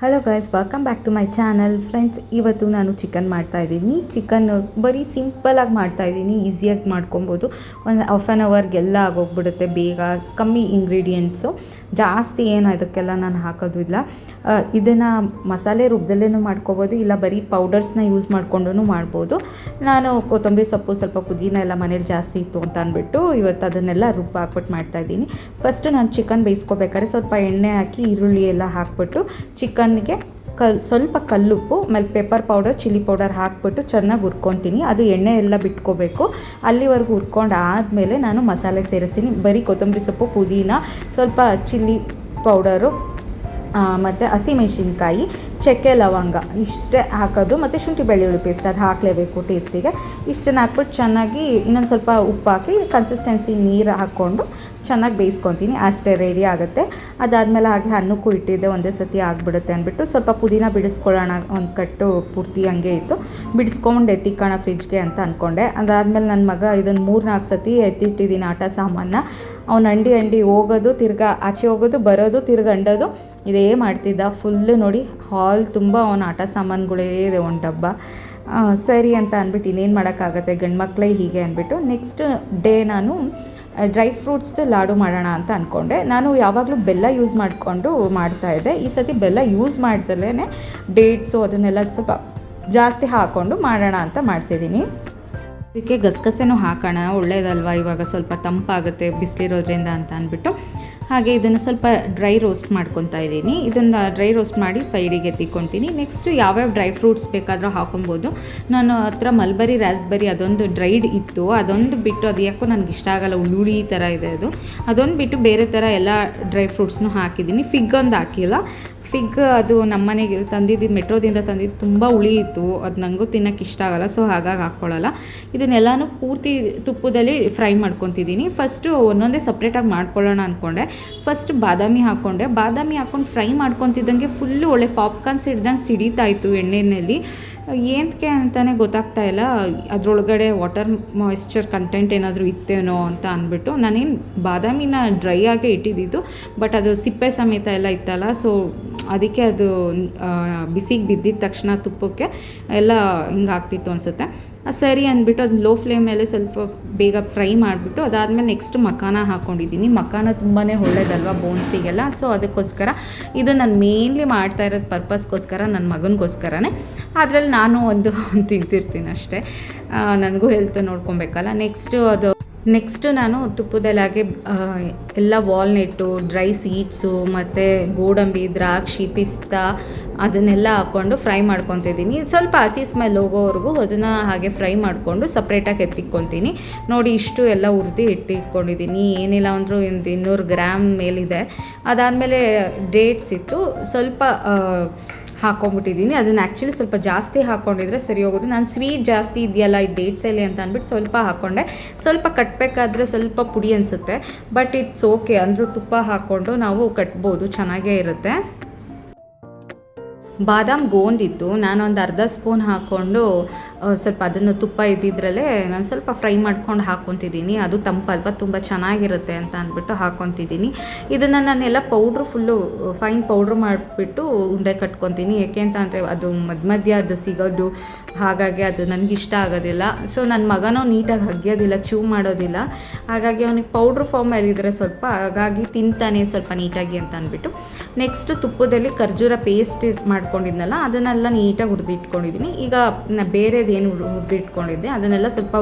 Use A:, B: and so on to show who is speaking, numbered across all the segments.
A: Hello guys, welcome back to my channel. Friends, ಇವತ್ತು ನಾನು chicken ಮಾಡ್ತಾಯಿದ್ದೀನಿ. ಚಿಕನ್ ಬರೀ ಸಿಂಪಲಾಗಿ ಮಾಡ್ತಾಯಿದ್ದೀನಿ, ಈಸಿಯಾಗಿ ಮಾಡ್ಕೊಬೋದು. ಒಂದು ಹಾಫ್ ಆನ್ ಅವರ್ಗೆಲ್ಲ ಆಗೋಗ್ಬಿಡುತ್ತೆ, ಬೇಗ, ಕಮ್ಮಿ ಇಂಗ್ರೀಡಿಯೆಂಟ್ಸು, ಜಾಸ್ತಿ ಏನು ಅದಕ್ಕೆಲ್ಲ ನಾನು ಹಾಕೋದು ಇಲ್ಲ. ಇದನ್ನು ಮಸಾಲೆ ರೂಪದಲ್ಲೇ ಮಾಡ್ಕೊಬೋದು, ಇಲ್ಲ ಬರೀ ಪೌಡರ್ಸ್ನ ಯೂಸ್ ಮಾಡಿಕೊಂಡು ಮಾಡ್ಬೋದು. ನಾನು ಕೊತ್ತಂಬರಿ ಸೊಪ್ಪು, ಸ್ವಲ್ಪ ಪುದೀನ ಎಲ್ಲ ಮನೇಲಿ ಜಾಸ್ತಿ ಇತ್ತು ಅಂತ ಅಂದ್ಬಿಟ್ಟು ಇವತ್ತು ಅದನ್ನೆಲ್ಲ ರುಬ್ಬ ಹಾಕ್ಬಿಟ್ಟು ಮಾಡ್ತಾಯಿದ್ದೀನಿ. ಫಸ್ಟು ನಾನು ಚಿಕನ್ ಬೇಯಿಸ್ಕೋಬೇಕಾದ್ರೆ ಸ್ವಲ್ಪ ಎಣ್ಣೆ ಹಾಕಿ ಈರುಳ್ಳಿ ಎಲ್ಲ ಹಾಕ್ಬಿಟ್ಟು ಚಿಕನ್ಗೆ ಸ್ವಲ್ಪ ಕಲ್ಲುಪ್ಪು, ಆಮೇಲೆ ಪೆಪ್ಪರ್ ಪೌಡರ್, ಚಿಲ್ಲಿ ಪೌಡರ್ ಹಾಕ್ಬಿಟ್ಟು ಚೆನ್ನಾಗಿ ಹುರ್ಕೊತೀನಿ. ಅದು ಎಣ್ಣೆ ಎಲ್ಲ ಬಿಟ್ಕೋಬೇಕು. ಅಲ್ಲಿವರೆಗೂ ಹುರ್ಕೊಂಡು ಆದಮೇಲೆ ನಾನು ಮಸಾಲೆ ಸೇರಿಸ್ತೀನಿ. ಬರೀ ಕೊತ್ತಂಬರಿ ಸೊಪ್ಪು, ಪುದೀನ, ಸ್ವಲ್ಪ ಚಿಲ್ಲಿ ಪೌಡರು ಮತ್ತು ಹಸಿಮೆಣಸಿನ್ಕಾಯಿ, ಚಕ್ಕೆ, ಲವಂಗ ಇಷ್ಟೇ ಹಾಕೋದು. ಮತ್ತು ಶುಂಠಿ ಬೆಳ್ಳುಳ್ಳಿ ಪೇಸ್ಟ್ ಅದು ಹಾಕಲೇಬೇಕು ಟೇಸ್ಟಿಗೆ. ಇಷ್ಟನ್ನು ಹಾಕ್ಬಿಟ್ಟು ಚೆನ್ನಾಗಿ ಇನ್ನೊಂದು ಸ್ವಲ್ಪ ಉಪ್ಪು ಹಾಕಿ ಕನ್ಸಿಸ್ಟೆನ್ಸಿ ನೀರು ಹಾಕ್ಕೊಂಡು ಚೆನ್ನಾಗಿ ಬೇಯಿಸ್ಕೊತೀನಿ. ಅಷ್ಟೇ, ರೆಡಿ ಆಗುತ್ತೆ. ಅದಾದಮೇಲೆ ಹಾಗೆ ಅನ್ನಕ್ಕೂ ಇಟ್ಟಿದ್ದೆ, ಒಂದೇ ಸತಿ ಆಗಿಬಿಡುತ್ತೆ ಅಂದ್ಬಿಟ್ಟು ಸ್ವಲ್ಪ ಪುದೀನ ಬಿಡಿಸ್ಕೊಳ್ಳೋಣ, ಒಂದು ಕಟ್ಟು ಪೂರ್ತಿ ಹಂಗೆ ಇತ್ತು, ಬಿಡಿಸ್ಕೊಂಡು ಎತ್ತಿಕ್ಕೋಣ ಫ್ರಿಜ್ಗೆ ಅಂತ ಅಂದ್ಕೊಂಡೆ. ಅದಾದಮೇಲೆ ನನ್ನ ಮಗ ಇದನ್ನು 3-4 ಸತಿ ಎತ್ತಿಟ್ಟಿದ್ದೀನಿ ಆಟ ಸಾಮಾನ. ಅವ್ನು ಅಂಡಿ ಹೋಗೋದು, ತಿರ್ಗಾ ಆಚೆ ಹೋಗೋದು, ಬರೋದು, ತಿರ್ಗಂಡೋದು, ಇದೇ ಮಾಡ್ತಿದ್ದ. ಫುಲ್ಲು ನೋಡಿ, ಹಾಲ್ ತುಂಬ ಅವನ ಆಟ ಸಾಮಾನುಗಳೇ ಇದೆ, ಒಂದು ಡಬ್ಬ. ಸರಿ ಅಂತ ಅಂದ್ಬಿಟ್ಟು ಇನ್ನೇನು ಮಾಡೋಕ್ಕಾಗತ್ತೆ, ಗಂಡು ಮಕ್ಕಳೇ ಹೀಗೆ ಅಂದ್ಬಿಟ್ಟು ನೆಕ್ಸ್ಟ್ ಡೇ ನಾನು ಡ್ರೈ ಫ್ರೂಟ್ಸ್ದು ಲಾಡು ಮಾಡೋಣ ಅಂತ ಅಂದ್ಕೊಂಡೆ. ನಾನು ಯಾವಾಗಲೂ ಬೆಲ್ಲ ಯೂಸ್ ಮಾಡಿಕೊಂಡು ಮಾಡ್ತಾಯಿದ್ದೆ. ಈ ಸತಿ ಬೆಲ್ಲ ಯೂಸ್ ಮಾಡ್ದಲೇ ಡೇಟ್ಸು ಅದನ್ನೆಲ್ಲ ಸ್ವಲ್ಪ ಜಾಸ್ತಿ ಹಾಕ್ಕೊಂಡು ಮಾಡೋಣ ಅಂತ ಮಾಡ್ತಿದ್ದೀನಿ. ಇದಕ್ಕೆ ಗಸಗಸೆನೂ ಹಾಕೋಣ, ಒಳ್ಳೇದಲ್ವ, ಇವಾಗ ಸ್ವಲ್ಪ ತಂಪಾಗುತ್ತೆ ಬಿಸಿಲಿರೋದ್ರಿಂದ ಅಂತ ಅಂದ್ಬಿಟ್ಟು ಹಾಗೆ ಇದನ್ನು ಸ್ವಲ್ಪ ಡ್ರೈ ರೋಸ್ಟ್ ಮಾಡ್ಕೊತಾ ಇದ್ದೀನಿ. ಇದನ್ನು ಡ್ರೈ ರೋಸ್ಟ್ ಮಾಡಿ ಸೈಡಿಗೆ ಎತ್ತಿಕೊತೀನಿ. ನೆಕ್ಸ್ಟ್ ಯಾವ್ಯಾವ ಡ್ರೈ ಫ್ರೂಟ್ಸ್ ಬೇಕಾದರೂ ಹಾಕೊಬೋದು. ನಾನು ಹತ್ರ ಮಲ್ಬರಿ, ರಾಸ್ಬೆರಿ ಅದೊಂದು ಡ್ರೈಡ್ ಇತ್ತು, ಅದೊಂದು ಬಿಟ್ಟು, ಅದು ಯಾಕೋ ನನಗೆ ಇಷ್ಟ ಆಗಲ್ಲ, ಹುಳಿ ಥರ ಇದೆ ಅದು. ಅದೊಂದು ಬಿಟ್ಟು ಬೇರೆ ಥರ ಎಲ್ಲ ಡ್ರೈ ಫ್ರೂಟ್ಸ್ನೂ ಹಾಕಿದ್ದೀನಿ. ಫಿಗ್ ಒಂದು ಹಾಕಿಲ್ಲ. ಫಿಗ್ ಅದು ನಮ್ಮ ಮನೆಗೆ ತಂದಿದ್ದು, ಮೆಟ್ರೋದಿಂದ ತಂದಿದ್ದು, ತುಂಬ ಹುಳಿ ಇತ್ತು, ಅದು ನನಗೂ ತಿನ್ನೋಕ್ಕೆ ಇಷ್ಟ ಆಗೋಲ್ಲ, ಸೊ ಹಾಗಾಗಿ ಹಾಕ್ಕೊಳ್ಳಲ್ಲ. ಇದನ್ನೆಲ್ಲನೂ ಪೂರ್ತಿ ತುಪ್ಪದಲ್ಲಿ ಫ್ರೈ ಮಾಡ್ಕೊತಿದ್ದೀನಿ. ಫಸ್ಟು ಒಂದೊಂದೇ ಸಪ್ರೇಟಾಗಿ ಮಾಡ್ಕೊಳ್ಳೋಣ ಅಂದ್ಕೊಂಡೆ. ಫಸ್ಟ್ ಬಾದಾಮಿ ಹಾಕ್ಕೊಂಡೆ. ಬಾದಾಮಿ ಹಾಕ್ಕೊಂಡು ಫ್ರೈ ಮಾಡ್ಕೊತಿದ್ದಂಗೆ ಫುಲ್ಲು ಒಳ್ಳೆ ಪಾಪ್ಕಾರ್ನ್ ಸಿಡ್ದಂಗೆ ಸಿಡಿತಾ ಇತ್ತು ಎಣ್ಣೆಯಲ್ಲಿ. ಏನಕ್ಕೆ ಅಂತಲೇ ಗೊತ್ತಾಗ್ತಾ ಇಲ್ಲ, ಅದರೊಳಗಡೆ ವಾಟರ್ ಮಾಯಿಶ್ಚರ್ ಕಂಟೆಂಟ್ ಏನಾದರೂ ಇತ್ತೇನೋ ಅಂತ ಅಂದ್ಬಿಟ್ಟು ನಾನೇನು ಬಾದಾಮಿನ ಡ್ರೈ ಆಗೇ ಇಟ್ಟಿದ್ದು, ಬಟ್ ಅದು ಸಿಪ್ಪೆ ಸಮೇತ ಎಲ್ಲ ಇತ್ತಲ್ಲ, ಸೊ ಅದಕ್ಕೆ ಅದು ಬಿಸಿಗೆ ಬಿದ್ದಿದ್ದ ತಕ್ಷಣ ತುಪ್ಪಕ್ಕೆ ಎಲ್ಲ ಹಿಂಗೆ ಆಗ್ತಿತ್ತು ಅನಿಸುತ್ತೆ. ಸರಿ ಅಂದ್ಬಿಟ್ಟು ಅದು ಲೋ ಫ್ಲೇಮಲ್ಲಿ ಸ್ವಲ್ಪ ಬೇಗ ಫ್ರೈ ಮಾಡಿಬಿಟ್ಟು ಅದಾದಮೇಲೆ ನೆಕ್ಸ್ಟ್ ಮಖಾನ ಹಾಕ್ಕೊಂಡಿದ್ದೀನಿ. ಮಖಾನ ತುಂಬಾ ಒಳ್ಳೇದಲ್ವ ಬೋನ್ಸಿಗೆಲ್ಲ, ಸೊ ಅದಕ್ಕೋಸ್ಕರ ಇದು ನಾನು ಮೇನ್ಲಿ ಮಾಡ್ತಾ ಇರೋದು ಪರ್ಪಸ್ಗೋಸ್ಕರ, ನನ್ನ ಮಗನಿಗೋಸ್ಕರನೇ. ಅದರಲ್ಲಿ ನಾನು ಒಂದು ತಿಂತಿರ್ತೀನಿ ಅಷ್ಟೇ, ನನಗೂ ಹೆಲ್ತ್ ನೋಡ್ಕೊಬೇಕಲ್ಲ. ನೆಕ್ಸ್ಟು ನಾನು ತುಪ್ಪದಲ್ಲಿ ಹಾಗೆ ಎಲ್ಲ ವಾಲ್ನೆಟ್ಟು, ಡ್ರೈ ಸೀಡ್ಸು ಮತ್ತು ಗೋಡಂಬಿ, ದ್ರಾಕ್ಷಿ, ಪಿಸ್ತಾ ಅದನ್ನೆಲ್ಲ ಹಾಕ್ಕೊಂಡು ಫ್ರೈ ಮಾಡ್ಕೊತಿದ್ದೀನಿ. ಸ್ವಲ್ಪ ಹಸಿ ಸ್ಮೆಲ್ ಹೋಗೋವರೆಗೂ ಅದನ್ನು ಹಾಗೆ ಫ್ರೈ ಮಾಡಿಕೊಂಡು ಸಪ್ರೇಟಾಗಿ ಎತ್ತಿಕ್ಕೊತೀನಿ. ನೋಡಿ, ಇಷ್ಟು ಎಲ್ಲ ಹುರಿದು ಇಟ್ಟಿಟ್ಕೊಂಡಿದ್ದೀನಿ. ಏನಿಲ್ಲ ಅಂದರೂ ಒಂದು 200 ಗ್ರಾಮ್ ಮೇಲಿದೆ. ಅದಾದಮೇಲೆ ಡೇಟ್ಸ್ ಇತ್ತು, ಸ್ವಲ್ಪ ಹಾಕ್ಕೊಂಬಿಟ್ಟಿದ್ದೀನಿ. ಅದನ್ನು ಆ್ಯಕ್ಚುಲಿ ಸ್ವಲ್ಪ ಜಾಸ್ತಿ ಹಾಕ್ಕೊಂಡಿದ್ರೆ ಸರಿ ಹೋಗೋದು. ನಾನು ಸ್ವೀಟ್ ಜಾಸ್ತಿ ಇದೆಯಲ್ಲ ಈ ಡೇಟ್ಸಲ್ಲಿ ಅಂತ ಅಂದ್ಬಿಟ್ಟು ಸ್ವಲ್ಪ ಹಾಕ್ಕೊಂಡೆ. ಸ್ವಲ್ಪ ಕಟ್ಟಬೇಕಾದ್ರೆ ಸ್ವಲ್ಪ ಪುಡಿ ಅನಿಸುತ್ತೆ, ಬಟ್ ಇಟ್ಸ್ ಓಕೆ, ಅಂದರೂ ತುಪ್ಪ ಹಾಕ್ಕೊಂಡು ನಾವು ಕಟ್ಬೋದು, ಚೆನ್ನಾಗೇ ಇರುತ್ತೆ. ಬಾದಾಮ್ ಗೋಂದಿತ್ತು, ನಾನೊಂದು ಅರ್ಧ ಸ್ಪೂನ್ ಹಾಕ್ಕೊಂಡು ಸ್ವಲ್ಪ ಅದನ್ನು ತುಪ್ಪ ಇದ್ದಿದ್ರಲ್ಲೇ ನಾನು ಸ್ವಲ್ಪ ಫ್ರೈ ಮಾಡ್ಕೊಂಡು ಹಾಕ್ಕೊತಿದ್ದೀನಿ. ಅದು ತಂಪಲ್ವ, ತುಂಬ ಚೆನ್ನಾಗಿರುತ್ತೆ ಅಂತ ಅಂದ್ಬಿಟ್ಟು ಹಾಕ್ಕೊತಿದ್ದೀನಿ. ಇದನ್ನು ನಾನೆಲ್ಲ ಪೌಡ್ರು ಫುಲ್ಲು ಫೈನ್ ಪೌಡ್ರ್ ಮಾಡಿಬಿಟ್ಟು ಉಂಡೆ ಕಟ್ಕೊತೀನಿ. ಏಕೆ ಅಂತ ಅಂದರೆ ಅದು ಮಧ್ಯ ಅದು ಸಿಗೋದು, ಹಾಗಾಗಿ ಅದು ನನಗಿಷ್ಟ ಆಗೋದಿಲ್ಲ. ಸೊ ನನ್ನ ಮಗನೂ ನೀಟಾಗಿ ಹಗ್ಯೋದಿಲ್ಲ, ಚೂ ಮಾಡೋದಿಲ್ಲ, ಹಾಗಾಗಿ ಅವನಿಗೆ ಪೌಡ್ರ್ ಫಾರ್ಮಲ್ಲಿದ್ದರೆ ಸ್ವಲ್ಪ, ಹಾಗಾಗಿ ತಿಂತಾನೆ ಸ್ವಲ್ಪ ನೀಟಾಗಿ ಅಂತ ಅಂದ್ಬಿಟ್ಟು ನೆಕ್ಸ್ಟ್ ತುಪ್ಪದಲ್ಲಿ ಖರ್ಜೂರ ಪೇಸ್ಟ್ ಮಾಡ್ಕೊಂಡಿದ್ನಲ್ಲ ಅದನ್ನೆಲ್ಲ ನೀಟಾಗಿ ಹುರಿದಿಟ್ಕೊಂಡಿದ್ದೀನಿ. ಈಗ ಬೇರೆದೇನು ಹುರಿದಿಟ್ಕೊಂಡಿದ್ದೆ ಅದನ್ನೆಲ್ಲ ಸ್ವಲ್ಪ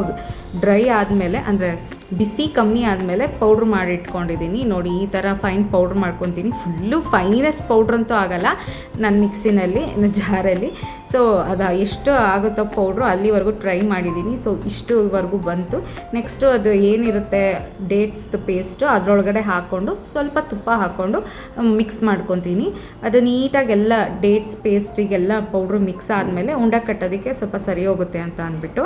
A: ಡ್ರೈ ಆದಮೇಲೆ, ಅಂದರೆ ಬಿಸಿ ಕಮ್ಮಿ ಆದಮೇಲೆ ಪೌಡ್ರ್ ಮಾಡಿ ಇಟ್ಕೊಂಡಿದ್ದೀನಿ. ನೋಡಿ, ಈ ಥರ ಫೈನ್ ಪೌಡ್ರ್ ಮಾಡ್ಕೊತೀನಿ. ಫುಲ್ಲು ಫೈನೆಸ್ಟ್ ಪೌಡ್ರ್ ಅಂತೂ ಆಗೋಲ್ಲ ನನ್ನ ಮಿಕ್ಸಿನಲ್ಲಿ, ಜಾರಲ್ಲಿ. ಸೊ ಅದು ಎಷ್ಟು ಆಗುತ್ತೋ ಪೌಡ್ರು ಅಲ್ಲಿವರೆಗೂ ಟ್ರೈ ಮಾಡಿದ್ದೀನಿ. ಸೊ ಇಷ್ಟುವರೆಗೂ ಬಂತು. ನೆಕ್ಸ್ಟು ಅದು ಏನಿರುತ್ತೆ ಡೇಟ್ಸ್ದು ಪೇಸ್ಟು ಅದರೊಳಗಡೆ ಹಾಕ್ಕೊಂಡು ಸ್ವಲ್ಪ ತುಪ್ಪ ಹಾಕ್ಕೊಂಡು ಮಿಕ್ಸ್ ಮಾಡ್ಕೊತೀನಿ. ಅದು ನೀಟಾಗೆಲ್ಲ ಡೇಟ್ಸ್ ಪೇಸ್ಟಿಗೆಲ್ಲ ಪೌಡ್ರು ಮಿಕ್ಸ್ ಆದಮೇಲೆ ಉಂಡೆ ಕಟ್ಟೋದಕ್ಕೆ ಸ್ವಲ್ಪ ಸರಿ ಹೋಗುತ್ತೆ ಅಂತ ಅಂದ್ಬಿಟ್ಟು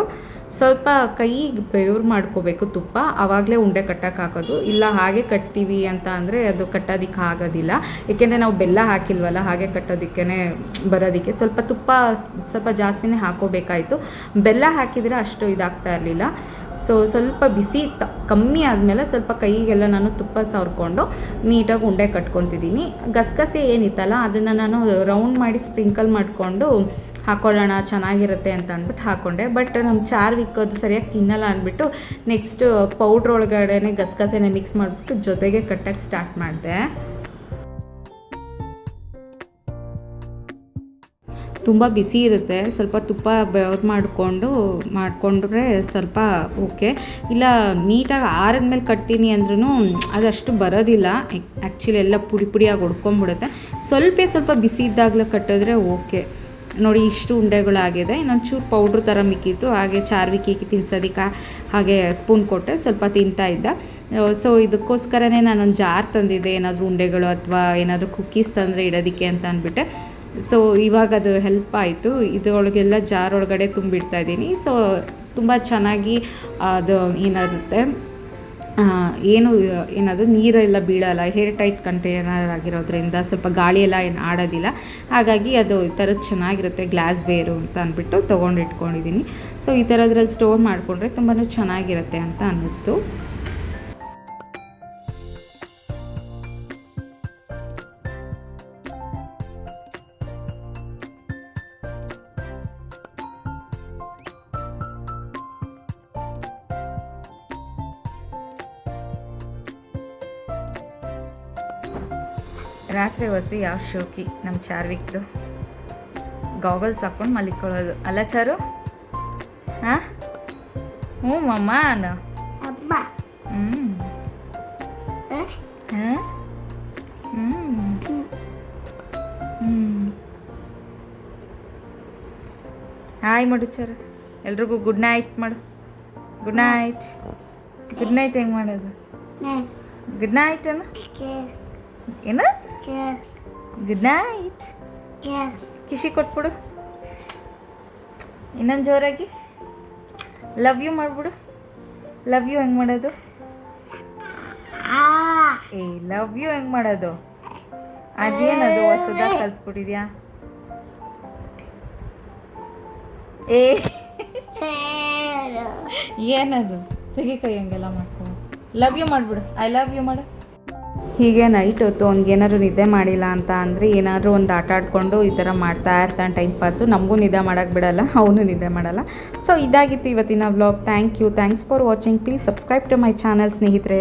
A: ಸ್ವಲ್ಪ ಕೈಗೆ ಬೆವ್ರು ಮಾಡ್ಕೋಬೇಕು ತುಪ್ಪ, ಆವಾಗಲೇ ಉಂಡೆ ಕಟ್ಟಕ್ಕೆ ಹಾಕೋದು. ಇಲ್ಲ ಹಾಗೆ ಕಟ್ತೀವಿ ಅಂತ ಅಂದರೆ ಅದು ಕಟ್ಟೋದಕ್ಕೆ ಆಗೋದಿಲ್ಲ, ಏಕೆಂದರೆ ನಾವು ಬೆಲ್ಲ ಹಾಕಿಲ್ವಲ್ಲ, ಹಾಗೆ ಕಟ್ಟೋದಕ್ಕೇ ಬರೋದಕ್ಕೆ ಸ್ವಲ್ಪ ತುಪ್ಪ ಸ್ವಲ್ಪ ಜಾಸ್ತಿನೇ ಹಾಕೋಬೇಕಾಯಿತು. ಬೆಲ್ಲ ಹಾಕಿದರೆ ಅಷ್ಟು ಇದಾಗ್ತಾ ಇರಲಿಲ್ಲ. ಸೊ ಸ್ವಲ್ಪ ಬಿಸಿ ಕಮ್ಮಿ ಆದಮೇಲೆ ಸ್ವಲ್ಪ ಕೈಗೆಲ್ಲ ನಾನು ತುಪ್ಪ ಸವರ್ಕೊಂಡು ನೀಟಾಗಿ ಉಂಡೆ ಕಟ್ಕೊತಿದ್ದೀನಿ. ಗಸಗಸೆ ಏನಿತ್ತಲ್ಲ ಅದನ್ನು ನಾನು ರೌಂಡ್ ಮಾಡಿ ಸ್ಪ್ರಿಂಕಲ್ ಮಾಡಿಕೊಂಡು ಹಾಕೊಳ್ಳೋಣ ಚೆನ್ನಾಗಿರುತ್ತೆ ಅಂತ ಅಂದ್ಬಿಟ್ಟು ಹಾಕ್ಕೊಂಡೆ. ಬಟ್ ನಮ್ಮ ಚಾರ್ವಿಕ್ ಅದು ಸರಿಯಾಗಿ ತಿನ್ನಲ್ಲ ಅಂದ್ಬಿಟ್ಟು ನೆಕ್ಸ್ಟ್ ಪೌಡ್ರ್ ಒಳಗಡೆ ಗಸಗಸೆನ ಮಿಕ್ಸ್ ಮಾಡಿಬಿಟ್ಟು ಜೊತೆಗೆ ಕಟ್ಟಕ್ಕೆ ಸ್ಟಾರ್ಟ್ ಮಾಡಿದೆ. ತುಂಬ ಬಿಸಿ ಇರುತ್ತೆ, ಸ್ವಲ್ಪ ತುಪ್ಪ ಬೆವ್ರು ಮಾಡಿಕೊಂಡ್ರೆ ಸ್ವಲ್ಪ ಓಕೆ. ಇಲ್ಲ ನೀಟಾಗಿ ಆರಿದ್ಮೇಲೆ ಕಟ್ತೀನಿ ಅಂದ್ರೂ ಅದಷ್ಟು ಬರೋದಿಲ್ಲ. ಆ್ಯಕ್ಚುಲಿ ಎಲ್ಲ ಪುಡಿ ಪುಡಿಯಾಗಿ ಹೊಡ್ಕೊಂಬಿಡುತ್ತೆ. ಸ್ವಲ್ಪ ಬಿಸಿ ಇದ್ದಾಗಲೇ ಕಟ್ಟಿದ್ರೆ ಓಕೆ. ನೋಡಿ ಇಷ್ಟು ಉಂಡೆಗಳಾಗಿದೆ. ಇನ್ನೊಂದು ಚೂರು ಪೌಡ್ರ್ ಥರ ಮಿಕ್ಕಿತ್ತು, ಹಾಗೆ ಚಾರ್ವಿಕಿಗೆ ತಿನ್ಸೋದಕ್ಕೆ ಹಾಗೆ ಸ್ಪೂನ್ ಕೊಟ್ಟೆ, ಸ್ವಲ್ಪ ತಿಂತಾಯಿದ್ದ. ಸೊ ಇದಕ್ಕೋಸ್ಕರನೇ ನಾನೊಂದು ಜಾರ್ ತಂದಿದ್ದೆ, ಏನಾದರೂ ಉಂಡೆಗಳು ಅಥವಾ ಏನಾದರೂ ಕುಕ್ಕೀಸ್ ತಂದರೆ ಇಡೋದಕ್ಕೆ ಅಂತ ಅಂದ್ಬಿಟ್ಟೆ. ಸೊ ಇವಾಗ ಅದು ಹೆಲ್ಪ್ ಆಯಿತು. ಇದರೊಳಗೆಲ್ಲ ಜಾರ್ ಒಳಗಡೆ ತುಂಬಿಡ್ತಾಯಿದ್ದೀನಿ. ಸೊ ತುಂಬ ಚೆನ್ನಾಗಿ ಅದು ಏನದು ನೀರೆಲ್ಲ ಬೀಳಲ್ಲ, ಹೇರ್ ಟೈಟ್ ಕಂಟೈನರ್ ಆಗಿರೋದ್ರಿಂದ ಸ್ವಲ್ಪ ಗಾಳಿ ಎಲ್ಲ ಏನು ಆಡೋದಿಲ್ಲ. ಹಾಗಾಗಿ ಅದು ಈ ಥರದ್ದು ಚೆನ್ನಾಗಿರುತ್ತೆ, ಗ್ಲಾಸ್ ವೇರು ಅಂತ ಅಂದ್ಬಿಟ್ಟು ತೊಗೊಂಡು ಇಟ್ಕೊಂಡಿದ್ದೀನಿ. ಸೊ ಈ ಥರದ್ರಲ್ಲಿ ಸ್ಟೋರ್ ಮಾಡಿಕೊಂಡ್ರೆ ತುಂಬಾ ಚೆನ್ನಾಗಿರುತ್ತೆ ಅಂತ ಅನ್ನಿಸ್ತು. ರಾತ್ರಿ ಹೊತ್ತು ಯಾವ ಶೋಕಿ ನಮ್ಮ ಚಾರ್ವಿಕ್ದು, ಗಾಗಲ್ಸ್ ಹಾಕ್ಕೊಂಡು ಮಲಿಕೊಳ್ಳೋದು ಅಲ್ಲ ಚಾರು? ಹಾಂ ಹ್ಞೂ ಮಮ್ಮ ಹಾಯ್ ಮಾಡು ಚಾರು, ಎಲ್ರಿಗೂ ಗುಡ್ ನೈಟ್ ಮಾಡು. Good night. ಗುಡ್ ನೈಟ್ ಹೆಂಗೆ ಮಾಡೋದು? ಗುಡ್ ನೈಟ್ ಅನ್ನ ಏನು? Good night. ಕಿಶಿ ಕೊಟ್ಬಿಡು. ಇನ್ನೊಂದು ಜೋರಾಗಿ ಲವ್ ಯು ಮಾಡಿಬಿಡು. ಲವ್ ಯು ಹೆಂಗೆ ಮಾಡೋದು? ಲವ್ ಯು ಹೆಂಗೆ ಮಾಡೋದು? ಅದೇನದು ಹೊಸದಾಗಿ ಕಲ್ತ್ಬಿಟ್ಟಿದ್ಯಾ? ಏನದು? ತೆಗಿ ಕೈ ಹಂಗೆಲ್ಲ ಮಾಡ್ಕೊ. ಲವ್ ಯು ಮಾಡಿಬಿಡು. ಐ ಲವ್ ಯು ಮಾಡು. ಹೀಗೆ ನೈಟ್ ಹೊತ್ತು ಅವ್ನಿಗೇನಾದ್ರು ನಿದ್ದೆ ಮಾಡಿಲ್ಲ ಅಂತ ಅಂದರೆ ಏನಾದರೂ ಒಂದು ಆಟ ಆಡಿಕೊಂಡು ಈ ಥರ ಮಾಡ್ತಾ ಇರ್ತಾನೆ ಟೈಮ್ ಪಾಸು. ನಮಗೂ ನಿದ್ದೆ ಮಾಡೋಕ್ಕೆ ಬಿಡಲ್ಲ, ಅವನು ನಿದ್ದೆ ಮಾಡಲ್ಲ. ಸೊ ಇದಾಗಿತ್ತು ಇವತ್ತಿನ vlog. Thanks for watching. Please subscribe to my channel ಸ್ನೇಹಿತರೆ.